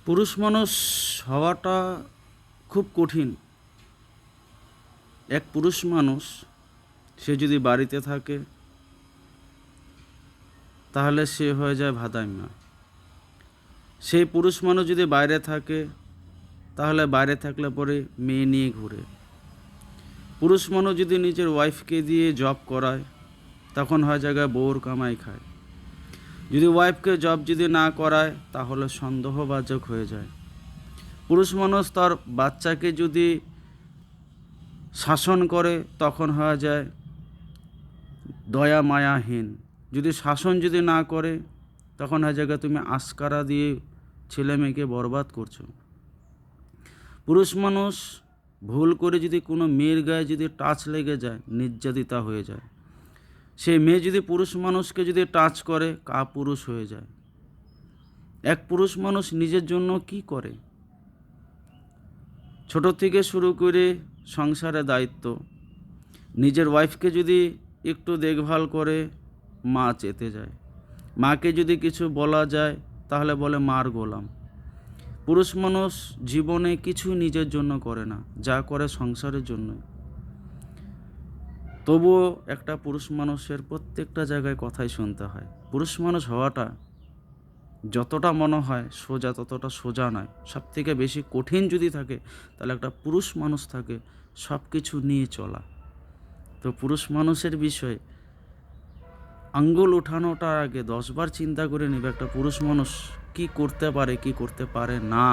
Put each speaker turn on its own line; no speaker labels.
পুরুষ মানুষ হওয়াটা খুব কঠিন। এক পুরুষ মানুষ সে যদি বাড়িতে থাকে তাহলে সে হয়ে যায় ভাদাইম্মা। সেই পুরুষ মানুষ যদি বাইরে থাকে তাহলে বাইরে থাকলে পরে মেয়ে নিয়ে ঘুরে। পুরুষ মানুষ যদি নিজের ওয়াইফকে দিয়ে জব করায় তখন হয় জায়গায় বউর কামাই খায়। যদি ওয়াইফকে জব যদি না করায় তাহলে সন্দেহবাচক হয়ে যায়। পুরুষ মানুষ তার বাচ্চাকে যদি শাসন করে তখন হয়ে যায় দয়া মায়াহীন। যদি শাসন যদি না করে তখন হয়ে জায়গায় তুমি আস্কারা দিয়ে ছেলে মেয়েকে বরবাদ করছো। পুরুষ মানুষ ভুল করে যদি কোনো মেয়ের গায়ে যদি টাচ লেগে যায় নির্যাতিতা হয়ে যায়। সেই মেয়ে যদি পুরুষ মানুষকে যদি টাচ করে কাপুরুষ হয়ে যায়। এক পুরুষ মানুষ নিজের জন্য কি করে? ছোট থেকে শুরু করে সংসারের দায়িত্ব, নিজের ওয়াইফকে যদি একটু দেখভাল করে মা চেতে যায়। মাকে যদি কিছু বলা যায় তাহলে বলে মার গোলাম। পুরুষ মানুষ জীবনে কিছু নিজের জন্য করে না, যা করে সংসারের জন্য। তবুও একটা পুরুষ মানুষের প্রত্যেকটা জায়গায় কথাই শুনতে হয়। পুরুষ মানুষ হওয়াটা যতটা মনে হয় সোজা ততটা সোজা নয়। সবথেকে বেশি কঠিন যদি থাকে তাহলে একটা পুরুষ মানুষ থাকে সব কিছু নিয়ে চলা। তো পুরুষ মানুষের বিষয়ে আঙ্গুল ওঠানোটার আগে 10 বার চিন্তা করে নেবে একটা পুরুষ মানুষ কি করতে পারে কি করতে পারে না।